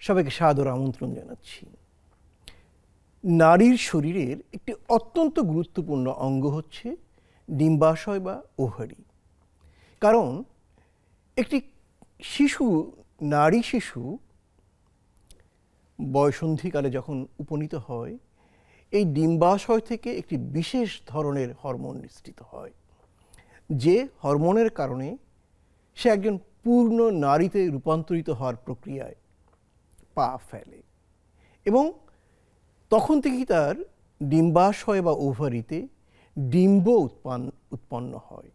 সবাইকে সাদর আমন্ত্রণ জানাচ্ছি। নারীর শরীরের একটি অত্যন্ত গুরুত্বপূর্ণ অঙ্গ হচ্ছে ডিম্বাশয় বা ওভারি। কারণ একটি শিশু, নারী শিশু বয়সন্ধিকালে যখন উপনীত হয়, এই ডিম্বাশয় থেকে একটি বিশেষ ধরনের হরমোন নিঃসৃত হয়, যে হরমোনের কারণে সে একজন পূর্ণ নারীতে রূপান্তরিত হওয়ার প্রক্রিয়ায় পা ফেলে এবং তখন থেকেই তার ডিম্বাশয় বা ওভারিতে ডিম্ব উৎপন্ন হয়।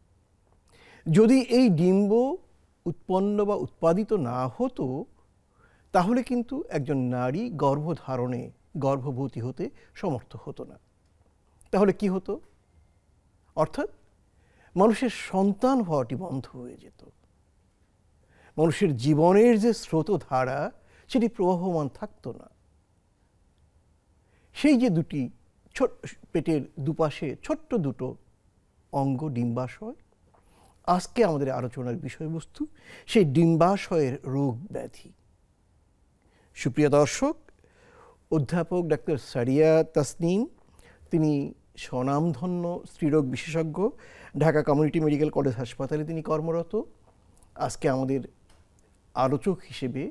যদি এই ডিম্ব উৎপন্ন বা উৎপাদিত না হতো, তাহলে কিন্তু একজন নারী গর্ভধারণে গর্ভবতী হতে সমর্থ হতো না। তাহলে কি হতো? অর্থাৎ মানুষের সন্তান হওয়াটি বন্ধ হয়ে যেত। মানুষের জীবনের যে স্রোতধারা সেটি প্রবাহমান থাকতো না। সেই যে দুটি পেটের দুপাশে ছোট্ট দুটো অঙ্গ ডিম্বাশয়, আজকে আমাদের আলোচনার বিষয়বস্তু সেই ডিম্বাশয়ের রোগ ব্যাধি। সুপ্রিয় দর্শক, অধ্যাপক ডাক্তার সারিয়া তাসনিম, তিনি স্বনামধন্য স্ত্রীরোগ বিশেষজ্ঞ, ঢাকা কমিউনিটি মেডিকেল কলেজ হাসপাতালে তিনি কর্মরত। আজকে আমাদের আলোচক হিসেবে,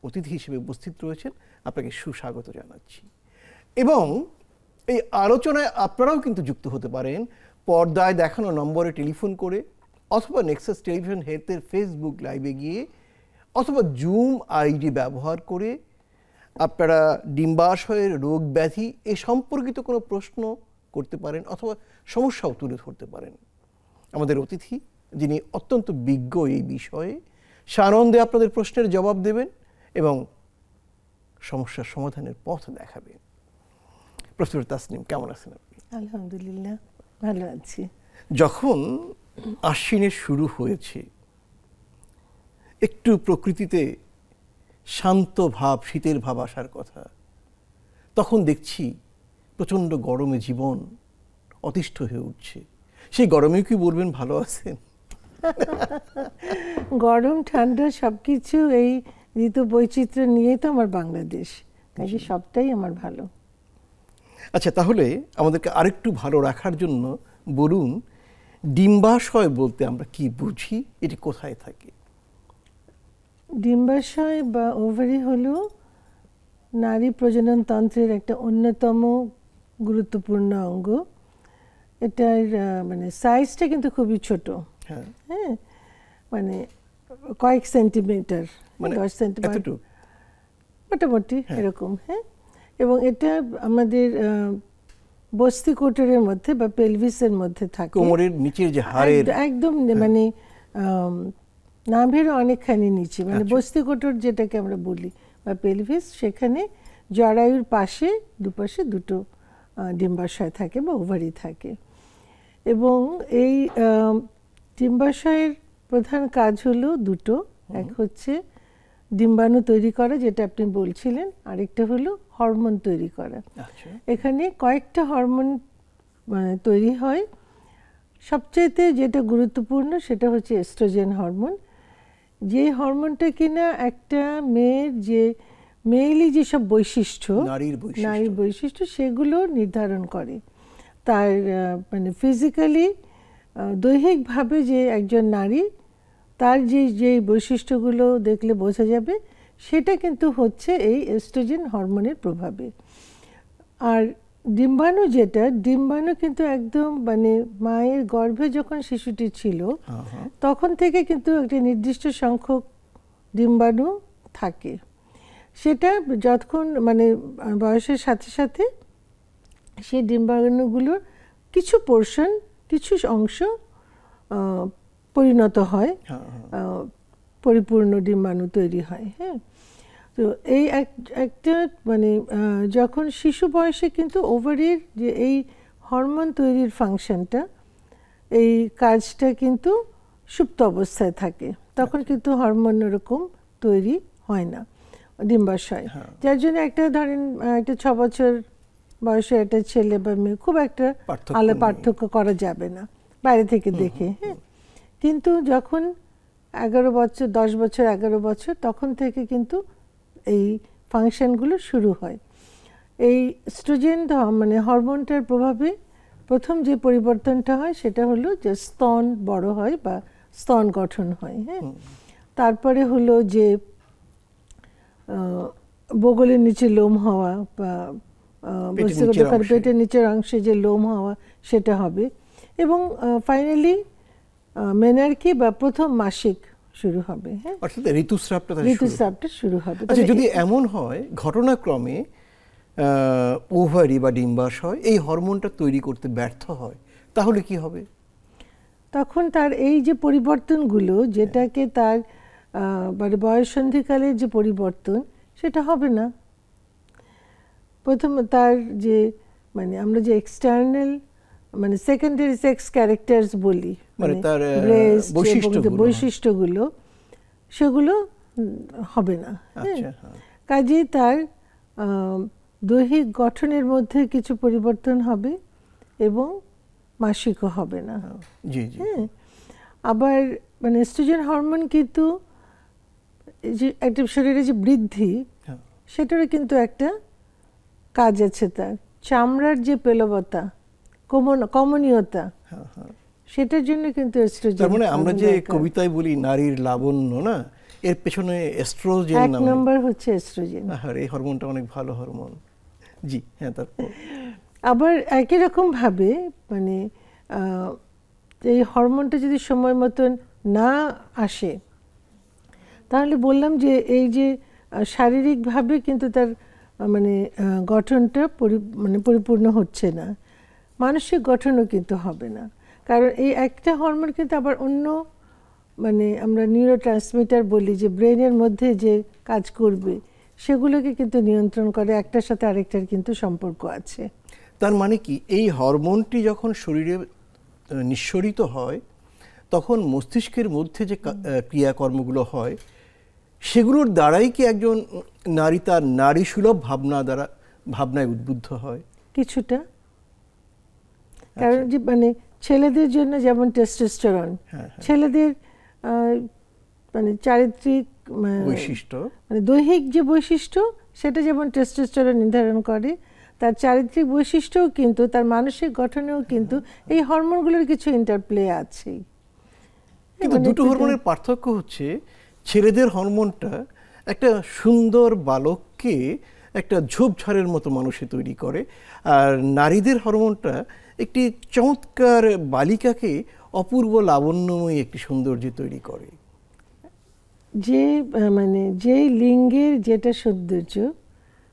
অতিথি হিসেবে উপস্থিত রয়েছেন। আপনাকে সুস্বাগত জানাচ্ছি। এবং এই আলোচনায় আপনারাও কিন্তু যুক্ত হতে পারেন পর্দায় দেখানো নম্বরে টেলিফোন করে, অথবা নেক্সাস টেলিভিশন হেলথের ফেসবুক লাইভে গিয়ে, অথবা জুম আইডি ব্যবহার করে আপনারা ডিম্বাশয়ের রোগ ব্যাধি এ সম্পর্কিত কোনো প্রশ্ন করতে পারেন, অথবা সমস্যাও তুলে ধরতে পারেন। আমাদের অতিথি, যিনি অত্যন্ত বিজ্ঞ এই বিষয়ে, সানন্দে আপনাদের প্রশ্নের জবাব দেবেন এবং সমস্যার সমাধানের পথ দেখাবেন। প্রফেসর তাসনিম, কেমন আছেন আপনি? আলহামদুলিল্লাহ, ভালো আছি। যখন আশ্বিনের শুরু হয়েছে, একটু প্রকৃতিতে শান্ত ভাব, শীতের ভাব আসার কথা, তখন দেখছি প্রচণ্ড গরমে জীবন অতিষ্ঠ হয়ে উঠছে। সেই গরমেও কি বলবেন ভালো আছেন? গরম ঠান্ডা সবকিছু এই ঋতু বৈচিত্র্য নিয়ে তো আমার বাংলাদেশ, কাজে সবটাই আমার ভালো। আচ্ছা, তাহলে আমাদেরকে আরেকটু ভালো রাখার জন্য বলুন, ডিম্বাশয় বলতে আমরা কি বুঝি, এটি কোথায় থাকে? ডিম্বাশয় বা ওভারি হলো নারী প্রজনন তন্ত্রের একটা অন্যতম গুরুত্বপূর্ণ অঙ্গ। এটার মানে সাইজটা কিন্তু খুবই ছোট। হ্যাঁ, মানে কয়েক সেন্টিমিটার, 10 সেন্টিমিটার মোটামুটি এরকম। হ্যাঁ, এবং এটা আমাদের বস্তি কোটরের মধ্যে বা পেলভিসের মধ্যে থাকে, কোমরের নিচের যে হাড়ের একদম মানে নাভির অনেকখানি নিচে, মানে বস্তি কোটর যেটাকে আমরা বলি বা পেলভিস, সেখানে জরায়ুর পাশে দুপাশে দুটো ডিম্বাশয় থাকে বা ওভারি থাকে। এবং এই ডিম্বাশয়ের প্রধান কাজ হলো দুটো। এক হচ্ছে ডিম্বাণু তৈরি করা, যেটা আপনি বলছিলেন, আরেকটা হলো হরমোন তৈরি করা। এখানে কয়েকটা হরমোন তৈরি হয়। সবচাইতে যেটা গুরুত্বপূর্ণ সেটা হচ্ছে এস্ট্রোজেন হরমোন, যে হরমোনটা কিনা একটা মেয়ের যে মেয়েলি যেসব বৈশিষ্ট্য, নারীর বৈশিষ্ট্য, সেগুলো নির্ধারণ করে। তার মানে ফিজিক্যালি, দৈহিকভাবে যে একজন নারী, তার যে বৈশিষ্ট্যগুলো দেখলে বোঝা যাবে, সেটা কিন্তু হচ্ছে এই এস্ট্রোজেন হরমোনের প্রভাবে। আর ডিম্বাণু যেটা, ডিম্বাণু কিন্তু একদম মানে মায়ের গর্ভে যখন শিশুটি ছিল তখন থেকে কিন্তু একটা নির্দিষ্ট সংখ্যক ডিম্বাণু থাকে। সেটা যতক্ষণ মানে বয়সের সাথে সাথে সেই ডিম্বাণুগুলোর কিছু পোর্শন, কিছু অংশ পরিণত হয়, পরিপূর্ণ ডিম্বাণু তৈরি হয়। হ্যাঁ, তো এই একটা মানে যখন শিশু বয়সে কিন্তু ওভারির যে এই হরমোন তৈরির ফাংশনটা, এই কাজটা কিন্তু সুপ্ত অবস্থায় থাকে, তখন কিন্তু হরমোন ওরকম তৈরি হয় না ডিম্বাশয়। যার জন্য একটা ধরেন একটা 6 বছর বয়সে একটা ছেলে বা মেয়ে খুব একটা আলাদা পার্থক্য করা যাবে না বাইরে থেকে দেখে। হ্যাঁ, কিন্তু যখন 11 বছর, 10 বছর, 11 বছর, তখন থেকে কিন্তু এই ফাংশনগুলো শুরু হয়। এই এস্ট্রোজেন মানে হরমোনটার প্রভাবে প্রথম যে পরিবর্তনটা হয় সেটা হলো যে স্তন বড় হয় বা স্তন গঠন হয়। হ্যাঁ, তারপরে হলো যে বগলের নিচে লোম হওয়া বা পেটের নিচের অংশে যে লোম হওয়া সেটা হবে, এবং ফাইনালি মেনার্কি বা প্রথম মাসিক শুরু হবে। হ্যাঁ, অর্থাৎ ঋতুস্রাবটা শুরু হবে। আচ্ছা, যদি এমন হয় ঘটনাক্রমে ওভারি বা ডিম্বাশয় এই হরমোনটা তৈরি করতে ব্যর্থ হয়, তাহলে কি হবে? তখন তার এই যে পরিবর্তনগুলো, যেটাকে তার মানে বয়ঃসন্ধিকালের যে পরিবর্তন, সেটা হবে না। প্রথম তার যে মানে আমরা যে এক্সটার্নাল মানে সেকেন্ডারি সেক্স ক্যারেক্টার্স বলি, মানে তার বৈশিষ্ট্যগুলো, সেগুলো হবে না। কাজেই তার দৈহিক গঠনের মধ্যে কিছু পরিবর্তন হবে এবং মাসিকও হবে না। হ্যাঁ, আবার মানে এস্ট্রোজেন হরমোন কিন্তু যে একটা শরীরে যে বৃদ্ধি, সেটারও কিন্তু একটা কাজ আছে। তার চামড়ার যে পেলবতা, কমনীয়তা, সেটার জন্য কিন্তু এস্ট্রোজেন। তার মানে আমরা যে কবিতায় বলি নারীর লাবণ্য, না, এর পেছনে এস্ট্রোজেন এক নম্বর হচ্ছে এস্ট্রোজেন। এই হরমোনটা অনেক ভালো হরমোন। জি হ্যাঁ, তারপর আবার একই রকম ভাবে মানে এই হরমোনটা যদি সময় মতন না আসে, তাহলে বললাম যে এই যে শারীরিকভাবে কিন্তু তার মানে গঠনটা মানে পরিপূর্ণ হচ্ছে না, মানসিক গঠনও কিন্তু হবে না। কারণ এই একটা হরমোন কিন্তু আবার অন্য মানে আমরা নিউরোট্রান্সমিটার বলি যে ব্রেনের মধ্যে যে কাজ করবে, সেগুলোকে কিন্তু নিয়ন্ত্রণ করে। একটার সাথে আরেকটার কিন্তু সম্পর্ক আছে। তার মানে কি এই হরমোনটি যখন শরীরে নিঃসরিত হয়, তখন মস্তিষ্কের মধ্যে যে ক্রিয়াকর্মগুলো হয়, সেগুলোর দ্বারাই কি একজন নারী তার নারী সুলভ ভাবনায় উদ্বুদ্ধ হয়? কিছুটা। কারণ যে মানে ছেলেদের জন্য যেমন টেস্টোস্টেরন, ছেলেদের মানে চারিত্রিক বৈশিষ্ট্য মানে দৈহিক যে বৈশিষ্ট্য, সেটা যেমন টেস্টোস্টেরন নির্ধারণ করে, তার চারিত্রিক বৈশিষ্ট্যও কিন্তু তার মানসিক গঠনেও কিন্তু এই হরমোনগুলোর কিছু ইন্টারপ্লে আছে। কিন্তু দুটো হরমোনের পার্থক্য হচ্ছে, ছেলেদের হরমোনটা একটা সুন্দর বালককে একটা ঝোপঝাড়ের মতো মানুষে তৈরি করে, আর নারীদের হরমোনটা একটি চমৎকার বালিকাকে অপূর্ব লাবণ্যময়ী একটি সৌন্দর্য তৈরি করে। যে মানে যে লিঙ্গের যেটা সৌন্দর্য,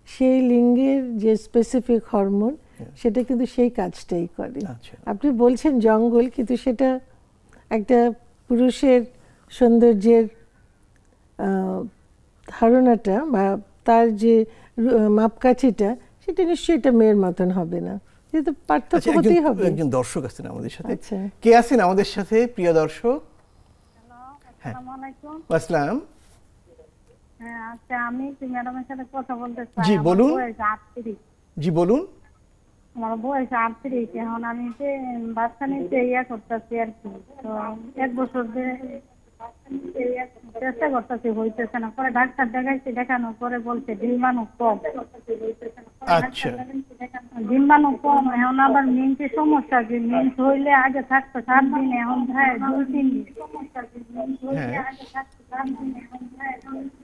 সেই লিঙ্গের যে স্পেসিফিক হরমোন, সেটা কিন্তু সেই কাজটাই করে। আপনি বলছেন জঙ্গল, কিন্তু সেটা একটা পুরুষের সৌন্দর্যের ধারণাটা বা তার যে মাপকাঠিটা, সেটা নিশ্চয়ই এটা মেয়ের মতন হবে না। যেহেতু পার্থক্য হতেই হবে। একজন দর্শক আছেন আমাদের সাথে। কে আছেন আমাদের সাথে, প্রিয় দর্শক? আসসালাম। হ্যাঁ, আচ্ছা, আমি ম্যাডামের সাথে কথা বলতে চাই। জি বলুন। জি বলুন। আমার বয়স 38। এখন আমি যে বাচ্চা নিতে করতেছি আর কি, তো 1 বছর ধরে চেষ্টা করতেছি, হইতেছে না। পরে ডাক্তার দেখাইছি, দেখানোর পরে বলছে ডিম্বাণু কম। আচ্ছা, ডিম্বাণু কম। এখন আবার মেন্সের সমস্যা, যে মেন্স হইলে আগে থাকতো 7 দিন, এখন হয় 2-3 দিন।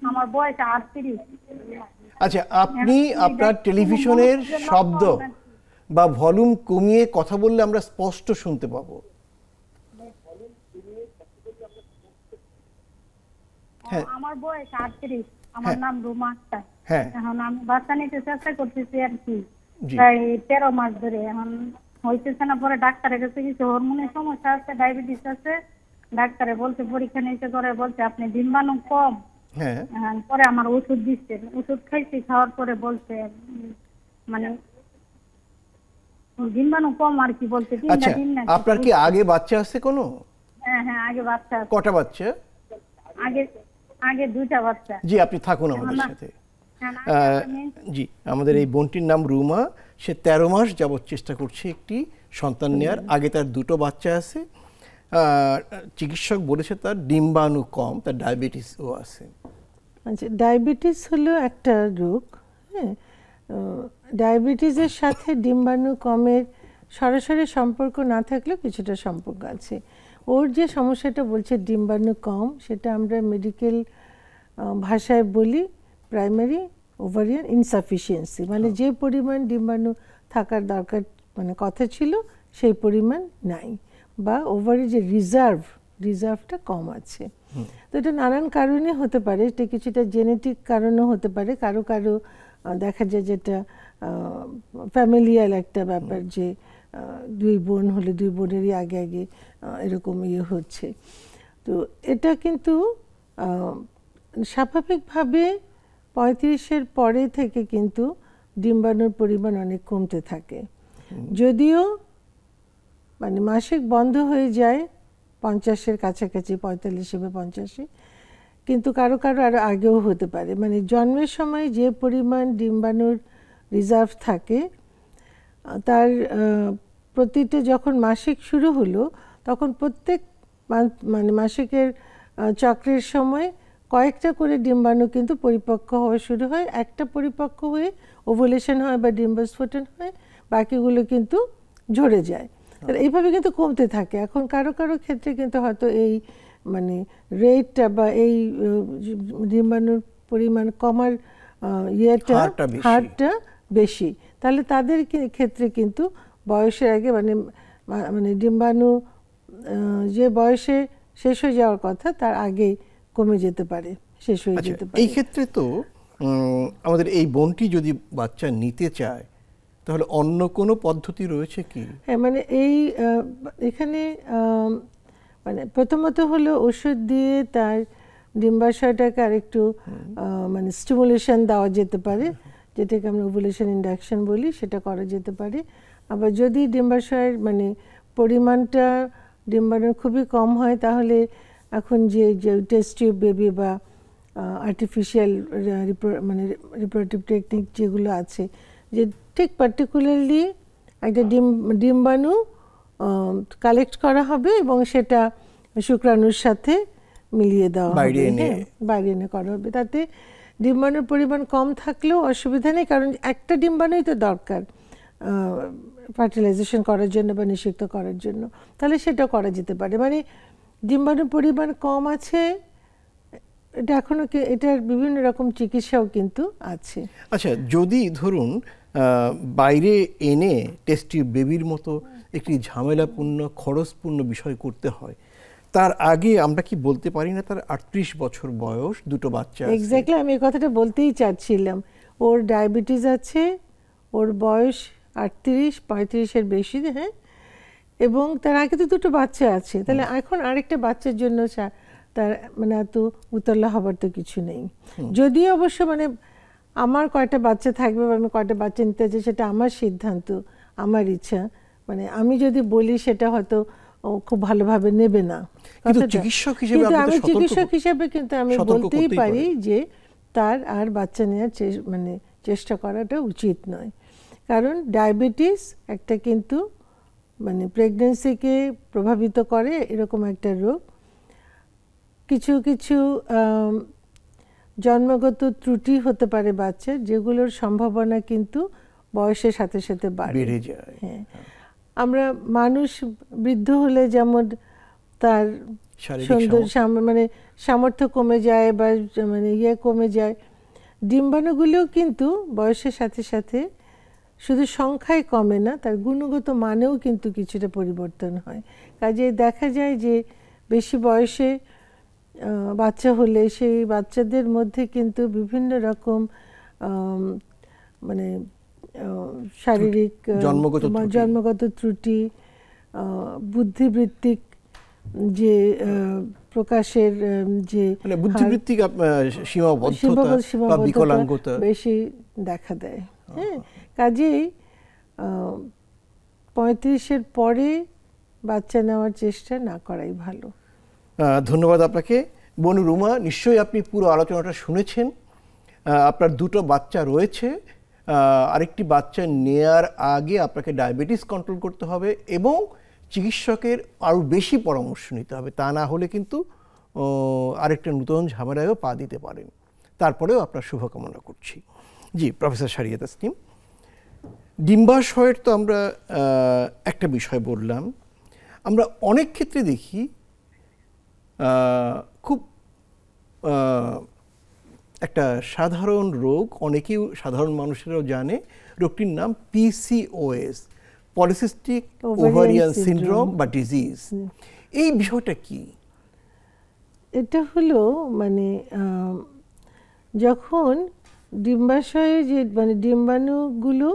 আমার বয়স 38। আচ্ছা, আপনি আপনার টেলিভিশনের শব্দ বা ভলিউম কমিয়ে কথা বললে আমরা স্পষ্ট শুনতে পাবো। আমার বয়স 38, আমার নাম রুমা আক্তার। এখন আমি বাচ্চা নিতে চেষ্টা করতেছি আর কি, প্রায় 13 মাস ধরে। এখন হইতেছে না। পরে ডাক্তারের কাছে কিছু হরমোনের সমস্যা আছে, ডায়াবেটিস আছে। ডাক্তারে বলছে, পরীক্ষা নিতে করে বলছে আপনি ডিম্বাণু কম। পরে আমার ওষুধ দিচ্ছে, ওষুধ খাইছি। খাওয়ার পরে বলছে মানে ডিম্বাণু কম আর কি বলছে। আচ্ছা, আপনার কি আগে বাচ্চা আছে কোনো? হ্যাঁ, আগে বাচ্চা আছে। কটা বাচ্চা? আগে 2টা বাচ্চা। জি, আপনি থাকুন আমাদের সাথে। জি, আমাদের এই বোনটির নাম রুমা। সে 13 মাস যাবৎ চেষ্টা করছে একটি সন্তান নেওয়ার। আগে তার 2টো বাচ্চা আছে। চিকিৎসক বলেছে তার ডিম্বাণু কম, তার ডায়াবেটিসও আছে। আচ্ছা, ডায়াবেটিস হলো একটা রোগ। হ্যাঁ, ডায়াবেটিসের সাথে ডিম্বাণু কমের সরাসরি সম্পর্ক না থাকলেও কিছুটা সম্পর্ক আছে। ওর যে সমস্যাটা বলছে ডিম্বাণু কম, সেটা আমরা মেডিকেল ভাষায় বলি প্রাইমারি ওভারিয়ান ইনসাফিসিয়েন্সি, মানে যে পরিমাণ ডিম্বাণু থাকার দরকার মানে কথা ছিল সেই পরিমাণ নাই, বা ওভারি যে রিজার্ভটা কম আছে। তো এটা নানান কারণে হতে পারে, এটা কিছুটা জেনেটিক কারণও হতে পারে, কারো কারো দেখা যায় যেটা ফ্যামিলিয়াল একটা ব্যাপার, যে দুই বোন হলে দুই বোনেরই আগে আগে এরকম হচ্ছে। তো এটা কিন্তু স্বাভাবিকভাবে 35-এর পরে থেকে কিন্তু ডিম্বাণুর পরিমাণ অনেক কমতে থাকে। যদিও মানে মাসিক বন্ধ হয়ে যায় 50-এর কাছাকাছি, 45 বা 50-এ, কিন্তু কারো কারো আরও আগেও হতে পারে। মানে জন্মের সময় যে পরিমাণ ডিম্বাণুর রিজার্ভ থাকে, তার প্রতিটা যখন মাসিক শুরু হলো তখন প্রত্যেক মানে মাসিকের চক্রের সময় কয়েকটা করে ডিম্বাণু কিন্তু পরিপক্ক হওয়া শুরু হয়। একটা পরিপক্ক হয়ে ওভুলেশন হয় বা ডিম্বস্ফোটন হয়, বাকিগুলো কিন্তু ঝরে যায়। এইভাবে কিন্তু কমতে থাকে। এখন কারো কারো ক্ষেত্রে কিন্তু হয়তো এই মানে রেটটা বা এই ডিম্বাণুর পরিমাণ কমার হারটা বেশি, তাহলে তাদের ক্ষেত্রে কিন্তু বয়সের আগে মানে ডিম্বাণু যে বয়সে শেষ হয়ে যাওয়ার কথা তার আগেই কমে যেতে পারে, শেষ হয়ে যেতে পারে। এই ক্ষেত্রে তো আমাদের এই বোনটি যদি বাচ্চা নিতে চায় তাহলে অন্য কোনো পদ্ধতি রয়েছে কি? হ্যাঁ, মানে এখানে মানে প্রথমত হলো ওষুধ দিয়ে তার ডিম্বাশয়টাকে আরেকটু মানে স্টিমুলেশন দেওয়া যেতে পারে, যেটাকে আমরা ওভুলেশন ইন্ডাকশন বলি, সেটা করা যেতে পারে। আবার যদি ডিম্বাশয়ের মানে পরিমাণটা ডিম্বাণুর খুবই কম হয়, তাহলে এখন যে টেস্ট টিউব বেবি বা আর্টিফিশিয়াল মানে রিপ্রোডাক্টিভ টেকনিক যেগুলো আছে, যে ঠিক পার্টিকুলারলি একটা ডিম্বাণু কালেক্ট করা হবে এবং সেটা শুক্রাণুর সাথে মিলিয়ে দেওয়া হবে, বাইরে এনে করা হবে। তাতে ডিম্বাণুর পরিমাণ কম থাকলেও অসুবিধা নেই, কারণ একটা ডিম্বাণুই তো দরকার ফার্টিলাইজেশন করার জন্য বা নিষিক্ত করার জন্য, তাহলে সেটা করা যেতে পারে। মানে ডিম্বাণুর পরিমাণ কম আছে, এটা এখনো এটার বিভিন্ন রকম চিকিৎসাও কিন্তু আছে। আচ্ছা, যদি ধরুন বাইরে এনে টেস্ট টিউব বেবির মতো একটি ঝামেলাপূর্ণ খরচপূর্ণ বিষয় করতে হয়, তার আগে আমরা কি বলতে পারি না তার 38 বছর বয়স, দুটো বাচ্চা আছে? এক্স্যাক্টলি, আমি এই কথাটা বলতেই চাচ্ছিলাম। ওর ডায়াবেটিস আছে, ওর বয়স 38-35-এর বেশি, হ্যাঁ, এবং তার আগে তো দুটো বাচ্চা আছে। তাহলে এখন আরেকটা বাচ্চার জন্য তার মানে এত উতলা হবার তো কিছু নেই। যদিও অবশ্য মানে আমার কয়টা বাচ্চা থাকবে বা আমি কয়টা বাচ্চা নিতে চাই সেটা আমার সিদ্ধান্ত, আমার ইচ্ছা। মানে আমি যদি বলি সেটা হয়তো খুব ভালোভাবে নেবে না, কিন্তু চিকিৎসক হিসেবে কিন্তু আমি বলতেই পারি যে তার আর বাচ্চা নেওয়ার মানে চেষ্টা করাটা উচিত নয়। কারণ ডায়াবেটিস একটা কিন্তু মানে প্রেগন্যান্সিকে প্রভাবিত করে এরকম একটা রোগ। কিছু কিছু জন্মগত ত্রুটি হতে পারে বাচ্চার, যেগুলোর সম্ভাবনা কিন্তু বয়সের সাথে সাথে বেড়ে যায়। হ্যাঁ, আমরা মানুষ বৃদ্ধ হলে যেমন তার মানে সামর্থ্য কমে যায় বা মানে কমে যায়, ডিম্বাণুগুলোও কিন্তু বয়সের সাথে সাথে শুধু সংখ্যায় কমে না, তার গুণগত মানেও কিন্তু কিছুটা পরিবর্তন হয়। কাজে দেখা যায় যে বেশি বয়সে বাচ্চা হলে সেই বাচ্চাদের মধ্যে কিন্তু বিভিন্ন রকম মানে শারীরিক জন্মগত ত্রুটি, বুদ্ধিবৃত্তিক যে প্রকাশের যে বুদ্ধিবৃত্তিক সীমাবদ্ধতা বেশি দেখা দেয়। হ্যাঁ, কাজেই 35-এর পরে বাচ্চা নেওয়ার চেষ্টা না করাই ভালো। ধন্যবাদ আপনাকে বনু রুমা। নিশ্চয়ই আপনি পুরো আলোচনাটা শুনেছেন। আপনার দুটো বাচ্চা রয়েছে, আরেকটি বাচ্চা নেয়ার আগে আপনাকে ডায়াবেটিস কন্ট্রোল করতে হবে এবং চিকিৎসকের আরও বেশি পরামর্শ নিতে হবে, তা না হলে কিন্তু আরেকটা নতুন ঝামেলায়ও পা দিতে পারেন। তারপরেও আপনার শুভকামনা করছি। জি প্রফেসর সারিয়া তাসনিম, ডিম্বাশয়ের তো আমরা একটা বিষয় বললাম, আমরা অনেক ক্ষেত্রে দেখি খুব একটা সাধারণ রোগ, অনেকেই সাধারণ মানুষেরাও জানে, রোগটির নাম PCOS, পলিসিস্টিক ওভারিয়ান সিনড্রোম বা ডিজিজ। এই বিষয়টা কি? এটা হলো মানে যখন ডিম্বাশয়ে যে মানে ডিম্বাণুগুলো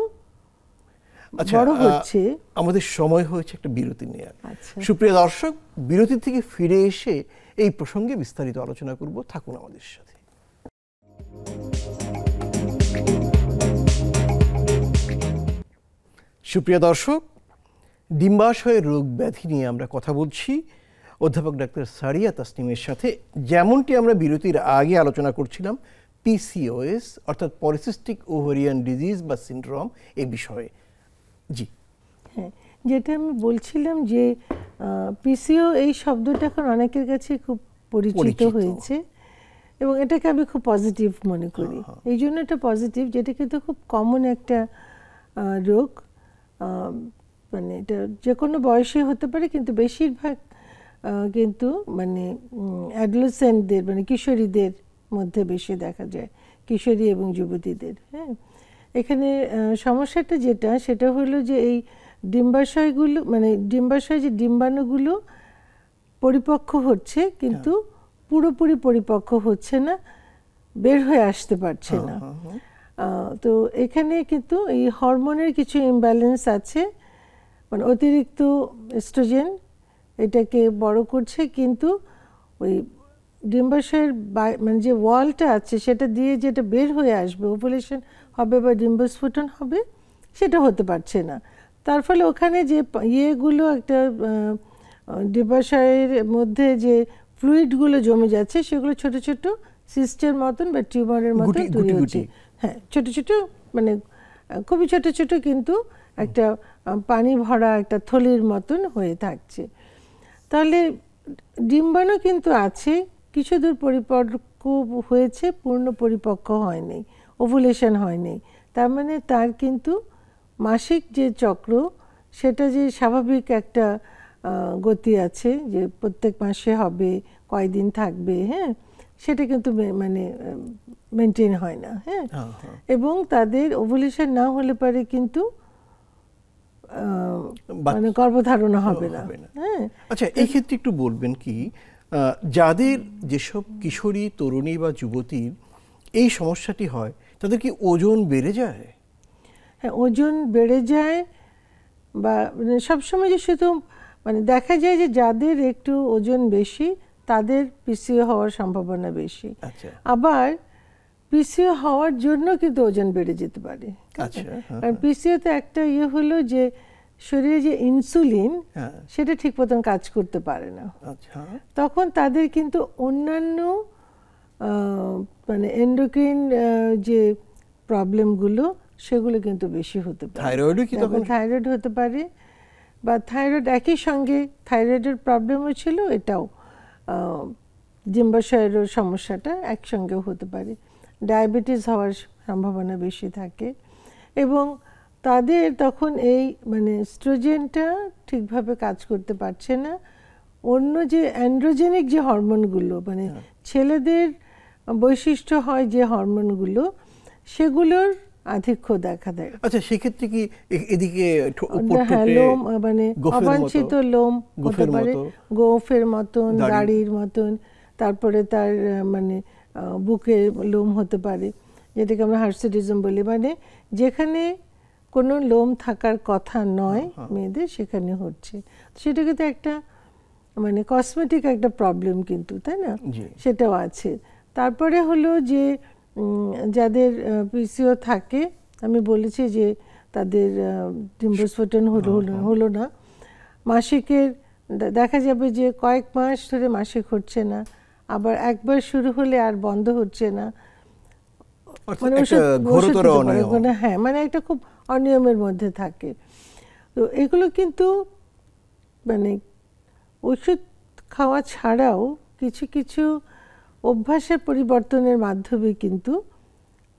বড় হচ্ছে। আমাদের সময় হয়েছে একটা বিরতি নেওয়ার। সুপ্রিয় দর্শক, বিরতি থেকে ফিরে এসে এই প্রসঙ্গে বিস্তারিত আলোচনা করব, থাকুন আমাদের সাথে। সুপ্রিয় দর্শক, ডিম্বাশয়ের রোগ ব্যাধি নিয়ে আমরা কথা বলছি অধ্যাপক ডাক্তার সারিয়া তাসনিমের সাথে। যেমনটি আমরা বিরতির আগে আলোচনা করছিলাম PCOS অর্থাৎ পলিসিস্টিক ওভারিয়ান ডিজিজ বা সিনড্রোম এই বিষয়ে। জি হ্যাঁ, যেটা আমি বলছিলাম যে পিসিও এই শব্দটা এখন অনেকের কাছে খুব পরিচিত হয়েছে এবং এটাকে আমি খুব পজিটিভ মনে করি। এই জন্য এটা পজিটিভ, যেটা কিন্তু খুব কমন একটা রোগ। মানে এটা যে কোনো বয়সে হতে পারে, কিন্তু বেশিরভাগ কিন্তু মানে অ্যাডোলেসেন্টদের মানে কিশোরীদের মধ্যে বেশি দেখা যায়, কিশোরী এবং যুবতীদের। হ্যাঁ, এখানে সমস্যাটা যেটা সেটা হলো যে এই ডিম্বাশয়গুলো মানে ডিম্বাশয় যে ডিম্বাণুগুলো পরিপক্ক হচ্ছে কিন্তু পুরোপুরি পরিপক্ক হচ্ছে না, বের হয়ে আসতে পারছে না। তো এখানে কিন্তু এই হরমোনের কিছু ইমব্যালেন্স আছে, মানে অতিরিক্ত এস্ট্রোজেন এটাকে বড় করছে, কিন্তু ওই ডিম্বাশয়ের মানে যে ওয়ালটা আছে সেটা দিয়ে যেটা বের হয়ে আসবে, ওভুলেশন হবে বা ডিম্বস্ফুটন হবে, সেটা হতে পারছে না। তার ফলে ওখানে যে ইয়েগুলো একটা ডিম্বাশয়ের মধ্যে যে ফ্লুইডগুলো জমে যাচ্ছে সেগুলো ছোট ছোট সিস্টের মতন বা টিউমারের মতন তৈরি হচ্ছে। হ্যাঁ, ছোট ছোট মানে খুবই ছোট ছোট, কিন্তু একটা পানি ভরা একটা থলির মতন হয়ে থাকছে। তাহলে ডিম্বাণু কিন্তু আছে, কিছু দূর পরিপক্ক হয়েছে, পূর্ণ পরিপক্ক হয়নি, ওভুলেশন হয়নি। তার মানে তার কিন্তু মাসিক যে চক্র সেটা যে স্বাভাবিক একটা গতি আছে, যে প্রত্যেক মাসে হবে, কয়দিন থাকবে, হ্যাঁ, সেটা কিন্তু মানে মেনটেন হয় না। হ্যাঁ, এবং তাদের ওভুলেশন না হলে পারে কিন্তু মানে গর্ভধারণা হবে না। হ্যাঁ, আচ্ছা, এই ক্ষেত্রে একটু বলবেন কি, যাদের যেসব কিশোরী তরুণী বা যুবতীর এই সমস্যাটি হয় তাদের কি ওজন বেড়ে যায়? হ্যাঁ, ওজন বেড়ে যায়, বা সবসময় যে শুধু মানে দেখা যায় যে যাদের একটু ওজন বেশি তাদের পিসিও হওয়ার সম্ভাবনা বেশি। আবার পিসিও হওয়ার জন্য কিন্তু ওজন বেড়ে যেতে পারে। কারণ পিসিওতে একটা ইয়ে হলো যে শরীরে যে ইনসুলিন সেটা ঠিক মতন কাজ করতে পারে না, তখন তাদের কিন্তু অন্যান্য মানে এন্ডোক্রাইন যে প্রবলেমগুলো সেগুলো কিন্তু বেশি হতে পারে। থাইরয়েড হতে পারে, বা থাইরয়েড একই সঙ্গে থাইরয়েডের প্রবলেমও ছিল, এটাও ডিম্বাশয়ের সমস্যাটা একসঙ্গেও হতে পারে। ডায়াবেটিস হওয়ার সম্ভাবনা বেশি থাকে, এবং তাদের তখন এই মানে এস্ট্রোজেনটা ঠিকভাবে কাজ করতে পারছে না। অন্য যে অ্যান্ড্রোজেনিক যে হরমোনগুলো মানে ছেলেদের বৈশিষ্ট্য হয় যে হরমোনগুলো, সেগুলোর আধিক্য দেখা দেয়। আচ্ছা, সেক্ষেত্রে কি এদিকে মানে অবাঞ্ছিত লোম হতে পারে, গোফের মতন, গাড়ির মতন, তারপরে তার মানে বুকে লোম হতে পারে, যেটাকে আমরা হার্সিডিজম বলি, মানে যেখানে কোনো লোম থাকার কথা নয় মেয়েদের সেখানে হচ্ছে। সেটা কিন্তু একটা মানে কসমেটিক একটা প্রবলেম কিন্তু, তাই না? সেটাও আছে। তারপরে হলো যে যাদের পিসিও থাকে, আমি বলেছি যে তাদের ডিম্বস্ফুটন হলো না, মাসিকের দেখা যাবে যে কয়েক মাস ধরে মাসিক হচ্ছে না, আবার একবার শুরু হলে আর বন্ধ হচ্ছে না, মানে হ্যাঁ, মানে একটা খুব অনিয়মের মধ্যে থাকে। তো এগুলো কিন্তু মানে ওষুধ খাওয়া ছাড়াও কিছু কিছু অভ্যাসের পরিবর্তনের মাধ্যমে কিন্তু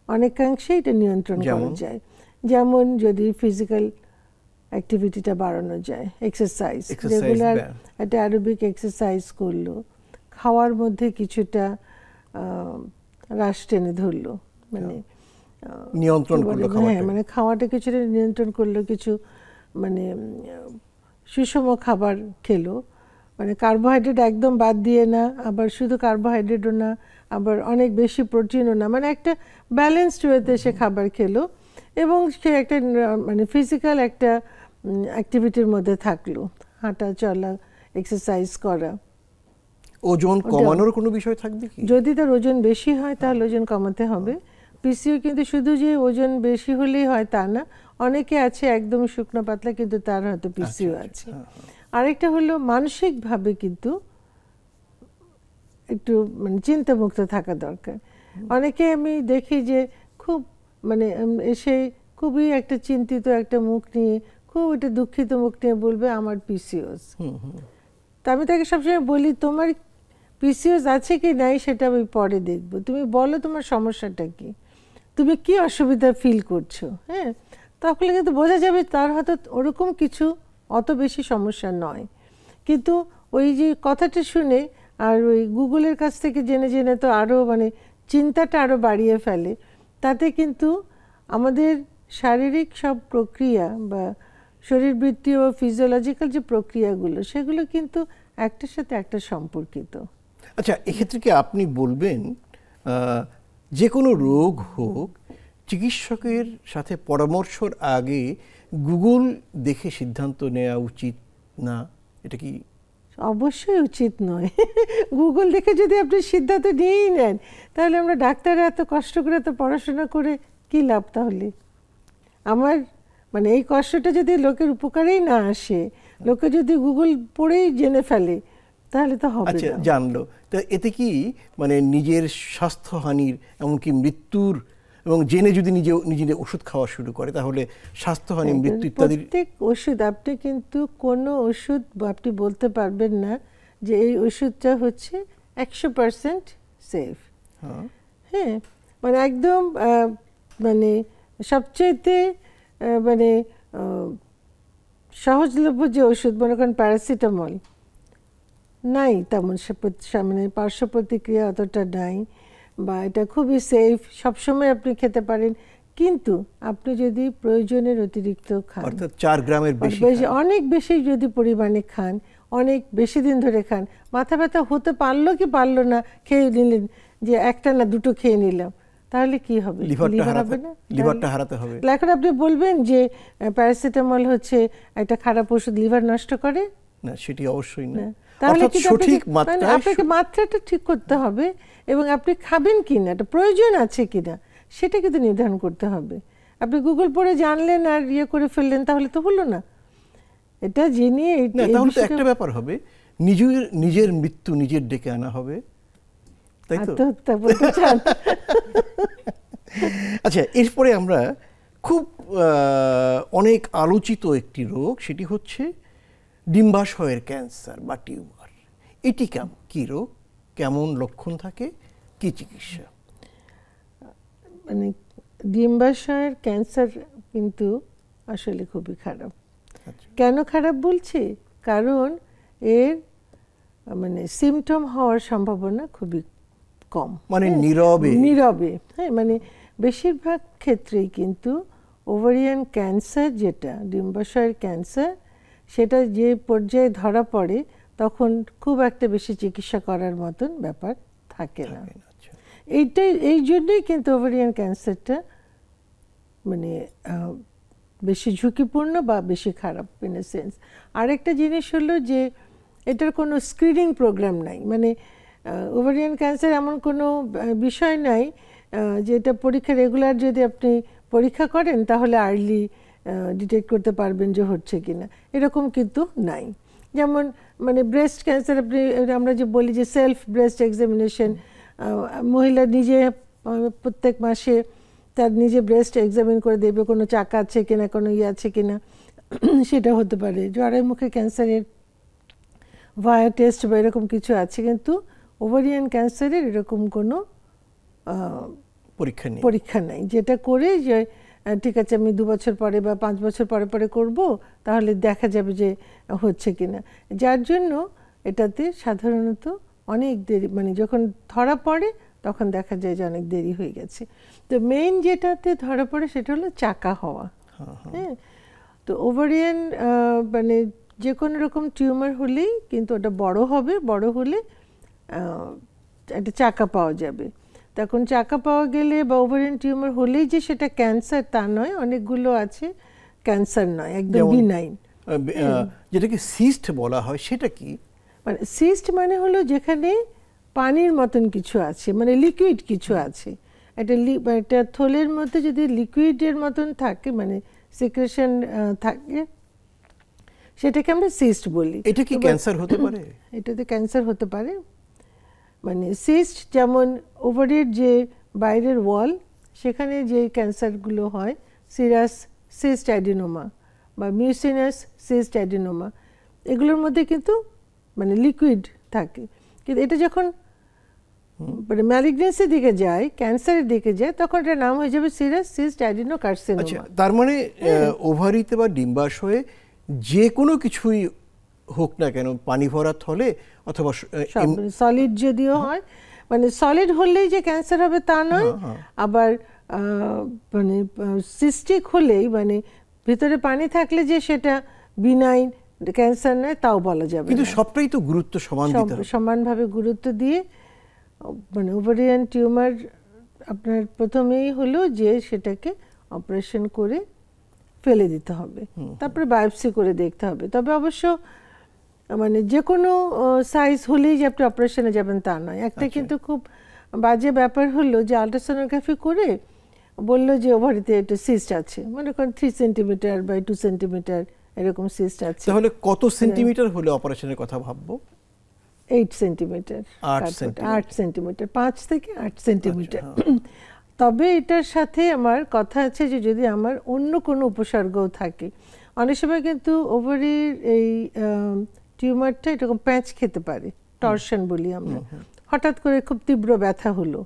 অনেকাংশে এটা নিয়ন্ত্রণ করা যায়। যেমন যদি ফিজিক্যাল অ্যাক্টিভিটিটা বাড়ানো যায়, এক্সারসাইজ, রেগুলার একটা অ্যারোবিক এক্সারসাইজ করলো, খাওয়ার মধ্যে কিছুটা রাশ টেনে ধরলো, মানে নিয়ন্ত্রণ করলো, হ্যাঁ মানে খাওয়াটা কিছুটা নিয়ন্ত্রণ করলো, কিছু মানে সুষম খাবার খেলো, মানে কার্বোহাইড্রেট একদম বাদ দিয়ে না, আবার শুধু কার্বোহাইড্রেটও না, আবার অনেক বেশি প্রোটিনও না, মানে একটা ব্যালেন্সড ওয়েতে সে খাবার খেলো এবং সে একটা মানে ফিজিক্যাল একটা অ্যাক্টিভিটির মধ্যে থাকলো, হাঁটা চলা, এক্সারসাইজ করা। ওজন কমানোর কোনো বিষয় থাকবে কি? যদি তার ওজন বেশি হয় তাহলে ওজন কমাতে হবে। পিসিও কিন্তু শুধু যে ওজন বেশি হলেই হয় তা না, অনেকে আছে একদম শুকনো পাতলা কিন্তু তার হয়তো পিসিও আছে। আরেকটা হলো মানসিকভাবে কিন্তু একটু মানে চিন্তামুক্ত থাকা দরকার। অনেকে আমি দেখি যে খুব মানে এসে খুবই একটা চিন্তিত একটা মুখ নিয়ে, খুব একটা দুঃখিত মুখ নিয়ে বলবে আমার পিসিওস। তা আমি তাকে সবসময় বলি তোমার পিসিওস আছে কি নাই সেটা আমি পরে দেখবো, তুমি বলো তোমার সমস্যাটা কি, তুমি কি অসুবিধা ফিল করছো। হ্যাঁ, তাহলে কিন্তু বোঝা যাবে তার হয়তো ওরকম কিছু অত বেশি সমস্যা নয়। কিন্তু ওই যে কথাটা শুনে আর ওই গুগলের কাছ থেকে জেনে জেনে তো আরও মানে চিন্তাটা আরও বাড়িয়ে ফেলে, তাতে কিন্তু আমাদের শারীরিক সব প্রক্রিয়া বা শরীরবৃত্তীয় ও ফিজিওলজিক্যাল যে প্রক্রিয়াগুলো সেগুলো কিন্তু একটার সাথে একটা সম্পর্কিত। আচ্ছা, এক্ষেত্রে কি আপনি বলবেন যে কোনো রোগ হোক চিকিৎসকের সাথে পরামর্শের আগে গুগল দেখে সিদ্ধান্ত নেওয়া উচিত না? এটা কি? অবশ্যই উচিত নয়। গুগল দেখে যদি আপনি সিদ্ধান্ত নিয়েই নেন তাহলে আমরা ডাক্তাররা এত কষ্ট করে এত পড়াশোনা করে কি লাভ? তাহলে আমার মানে এই কষ্টটা যদি লোকের উপকারেই না আসে, লোকে যদি গুগল পড়েই জেনে ফেলে তাহলে তো হবে না। আচ্ছা, জানলো তো এতে কি মানে নিজের স্বাস্থ্যহানির এমনকি মৃত্যুর, এবং জেনে যদি নিজে ওষুধ খাওয়া শুরু করে তাহলে স্বাস্থ্যহানি, মৃত্যু ইত্যাদি? প্রত্যেক ওষুধ আপনি কিন্তু কোনো ওষুধ আপনি বলতে পারবেন না যে এই ওষুধটা হচ্ছে 100% সেফ। হ্যাঁ, মানে একদম মানে সবচেয়ে মানে সহজলভ্য যে ওষুধ মনে করেন প্যারাসিটামল, নাই তেমন মানে পার্শ্ব প্রতিক্রিয়া অতটা নাই, বা এটা খুবই সেফ, সবসময় আপনি খেতে পারেন। কিন্তু আপনি যদি প্রয়োজনের অতিরিক্ত খান, অর্থাৎ 4 গ্রামের বেশি, অনেক বেশি যদি পরিমাণে খান, অনেক বেশি দিন ধরে খান, মাথা ব্যথা হতে পারলো কি পারলো না, খেয়ে নিলেন যে একটা না দুটো খেয়ে নিলাম, তাহলে কি হবে? লিভারটা হারাতে হবে। এখন আপনি বলবেন যে প্যারাসিটামল হচ্ছে একটা খারাপ ওষুধ, লিভার নষ্ট করে? না, সেটি অবশ্যই না। তাহলে আপনাকে মাত্রাটা ঠিক করতে হবে এবং আপনি খাবেন কিনা, এটা প্রয়োজন আছে কিনা সেটা কিন্তু নির্ধারণ করতে হবে। আপনি গুগল পড়ে জানলেন আর ইয়ে করে ফেললেন তাহলে তো হলো না। এটা জেনে তাহলে তো একটা ব্যাপার হবে, নিজের মৃত্যু নিজের ডেকে আনা হবে, তাই তো? আত্মহত্যা বলতে চান? আচ্ছা, এরপরে আমরা খুব অনেক আলোচিত একটি রোগ, সেটি হচ্ছে ডিম্বাশয়ের ক্যান্সার বা টিউমার। এটি কি রোগ, কেমন লক্ষণ থাকে, কি চিকিৎসা? মানে ডিম্বাশয়ের ক্যান্সার কিন্তু আসলে খুবই খারাপ। কেন খারাপ বলছি? কারণ এর মানে সিমটম হওয়ার সম্ভাবনা খুবই কম, মানে নীরবে। হ্যাঁ, মানে বেশিরভাগ ক্ষেত্রেই কিন্তু ওভারিয়ান ক্যান্সার, যেটা ডিম্বাশয়ের ক্যান্সার, সেটা যে পর্যায়ে ধরা পড়ে তখন খুব একটা বেশি চিকিৎসা করার মতন ব্যাপার থাকে না। এই জন্যই কিন্তু ওভারিয়ান ক্যান্সারটা মানে বেশি ঝুঁকিপূর্ণ বা বেশি খারাপ ইন এ সেন্স। আরেকটা জিনিস হলো যে এটার কোনো স্ক্রিনিং প্রোগ্রাম নাই, মানে ওভারিয়ান ক্যান্সার এমন কোনো বিষয় নাই যে এটা পরীক্ষা রেগুলার যদি আপনি পরীক্ষা করেন তাহলে আর্লি ডিটেক্ট করতে পারবেন যে হচ্ছে কিনা, এরকম কিন্তু নাই। যেমন মানে ব্রেস্ট ক্যান্সার আপনি, আমরা যে বলি যে সেলফ ব্রেস্ট এক্সামিনেশন, মহিলা নিজে প্রত্যেক মাসে তার নিজে ব্রেস্ট এক্সামিন করে দেবে কোনো চাকা আছে কিনা, কোনো ইয়ে আছে কিনা, সেটা হতে পারে। জরায়ুমুখী ক্যান্সারের ভায়া টেস্ট বা এরকম কিছু আছে, কিন্তু ওভারিয়ান ক্যান্সারের এরকম কোনো পরীক্ষা নেই যেটা করে যে ঠিক আছে আমি 2 বছর পরে বা 5 বছর পরে পরে করব, তাহলে দেখা যাবে যে হচ্ছে কিনা। যার জন্য এটাতে সাধারণত অনেক দেরি, মানে যখন ধরা পড়ে তখন দেখা যায় যে অনেক দেরি হয়ে গেছে। তো মেইন যেটাতে ধরা পড়ে সেটা হলো চাকা হওয়া। হ্যাঁ, তো ওভারিয়ান মানে যে কোনো রকম টিউমার হলেই কিন্তু ওটা বড় হবে, বড় হলে একটা চাকা পাওয়া যাবে। তখন চাকা পাওয়া গেলে বা ওভারিয়ান টিউমার হলেই যে সেটা ক্যান্সার তা নয়, অনেকগুলো আছে ক্যান্সার নয়, একদম বিনাইন। যেটাকে সিস্ট বলা হয় সেটা কি? মানে সিস্ট মানে হলো যেখানে পানির মতন কিছু আছে, মানে লিকুইড কিছু আছে। একটা থলের মধ্যে যদি লিকুইডের মতন থাকে, মানে সিক্রেশন থাকে, সেটাকে আমরা সিস্ট বলি। এটা কি ক্যান্সার হতে পারে? এটাতে ক্যান্সার হতে পারে। মানে সিস্ট যেমন ওভারির যে বাইরের ওয়াল, সেখানে যে ক্যান্সারগুলো হয়, সিরাস সিস্ট অ্যাডিনোমা বা মিউসিনাস সিস্ট অ্যাডিনোমা, এগুলোর মধ্যে কিন্তু মানে লিকুইড থাকে। কিন্তু এটা যখন মানে ম্যালিগনেন্সির দিকে যায়, ক্যান্সারের দিকে যায়, তখন এটার নাম হয়ে যাবে সিরাস সিস্ট অ্যাডিনোকার্সিনোমা। আচ্ছা, তার মানে ওভারিতে বা ডিম্বাশয়ে যে কোনো কিছুই হোক না কেন, পানি ভরা থলে অথবা সলিড যদিও হয়, মানে সলিড হলেই যে ক্যান্সার হবে তা নয়, আবার মানে সিস্টিক হলেই, মানে ভিতরে পানি থাকলে যে সেটা বিনাইন ক্যান্সার নয় তাও বলা যাবে। কিন্তু সবটাই তো গুরুত্ব সমান দিতে হবে, সমানভাবে গুরুত্ব দিয়ে। মানে ওভারিয়ান টিউমার আপনার প্রথমেই হলো যে সেটাকে অপারেশন করে ফেলে দিতে হবে, তারপরে বায়োপসি করে দেখতে হবে। তবে অবশ্য মানে যে কোনো সাইজ হলেই যে আপনি অপারেশনে যাবেন তা নয়। একটা কিন্তু খুব বাজে ব্যাপার হলো যে আল্ট্রাসোনোগ্রাফি করে বললো যে ওভারিতে একটা সিস্ট আছে, মনে করেন 3 সেন্টিমিটার বাই 2 সেন্টিমিটার এরকম সিস্ট আছে। তাহলে কত সেন্টিমিটার হলে অপারেশনের কথা ভাববো? 8 সেন্টিমিটার, 8 সেন্টিমিটার, 5 থেকে 8 সেন্টিমিটার। তবে এটার সাথে আমার কথা আছে যে যদি আমার অন্য কোনো উপসর্গও থাকে, অনেক সময় কিন্তু ওভারির এই টিউমারটা এরকম প্যাঁচ খেতে পারে, টর্শন বলি আমরা। হঠাৎ করে খুব তীব্র ব্যথা হলো,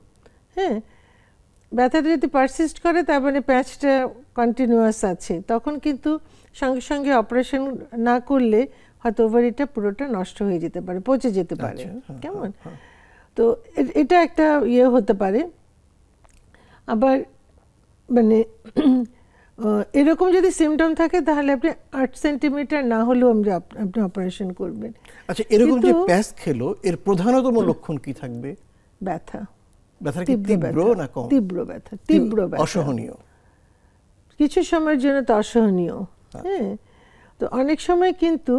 হ্যাঁ, ব্যথাটা যদি পারসিস্ট করে তার মানে প্যাঁচটা কন্টিনিউয়াস আছে, তখন কিন্তু সঙ্গে সঙ্গে অপারেশন না করলে হয়তো ওভারিটা পুরোটা নষ্ট হয়ে যেতে পারে, পচে যেতে পারে। কেমন? তো এটা একটা ইয়ে হতে পারে। আবার মানে এরকম যদি সিমটম থাকে তাহলে আপনি 8 সেন্টিমিটার না হলেও আপনি অপারেশন করবেন। আচ্ছা, এরকম যে প্যাঁচ খেলো এর প্রধানতম লক্ষণ কি থাকবে? ব্যথা। ব্যথা কি তীব্র না কম? তীব্র ব্যথা, তীব্র ব্যথা, অসহনীয়, কিছু সময়ের জন্য তো অসহনীয়। হ্যাঁ, তো অনেক সময় কিন্তু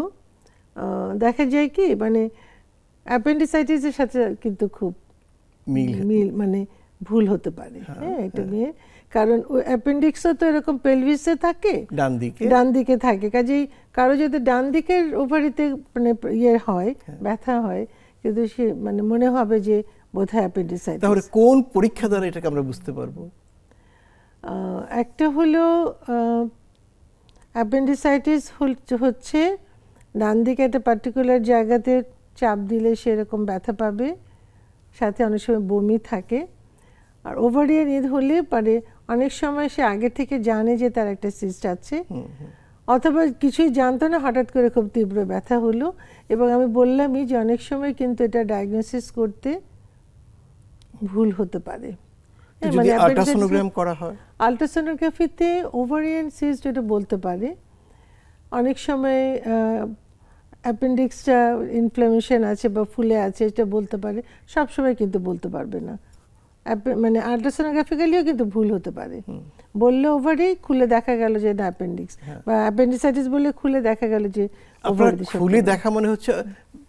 দেখা যায় কি মানে অ্যাপেন্ডিসাইটিসের সাথে কিন্তু খুব মিল মানে ভুল হতে পারে। হ্যাঁ, এটা নিয়ে, কারণ ওই অ্যাপেন্ডিক্সও তো এরকম পেলভিসে থাকে, ডান দিকে থাকে। কাজেই কারো যদি ডান দিকের ওভারিতে মানে ইয়ে হয়, ব্যথা হয়, কিন্তু সে মানে মনে হবে যে বোধহয় অ্যাপেন্ডিসাইটিস। তাহলে কোন পরীক্ষা দ্বারা এটাকে আমরা বুঝতে পারবো? একটা হলো অ্যাপেন্ডিসাইটিস হচ্ছে ডান দিকে একটা পার্টিকুলার জায়গাতে চাপ দিলে সেরকম ব্যথা পাবে, সাথে অনেক সময় বমি থাকে। আর ওভারিয়ান ঈদ হলে পারে অনেক সময় সে আগে থেকে জানে যে তার একটা সিস্ট আছে, অথবা কিছুই জানতো না, হঠাৎ করে খুব তীব্র ব্যথা হলো। এবং আমি বললামই যে অনেক সময় কিন্তু এটা ডায়াগনোসিস করতে ভুল হতে পারে। মানে আল্ট্রাসোনোগ্রাম করা হয়, আল্ট্রাসোনোগ্রাফিতে ওভারিয়ান সিস্ট এটা বলতে পারে। অনেক সময় অ্যাপেন্ডিক্সটা ইনফ্লামেশন আছে বা ফুলে আছে এটা বলতে পারে, সব সময় কিন্তু বলতে পারবে না। মানে আল্ট্রাসোনোগ্রাফিক্যালিও কিন্তু ভুল হতে পারে, বললে ওভারি খুলে দেখা গেল যে এটা অ্যাপেন্ডিক্স, বা অ্যাপেন্ডিসাইটিস বলে খুলে দেখা গেল যে ওভারি। খুলে দেখা মানে হচ্ছে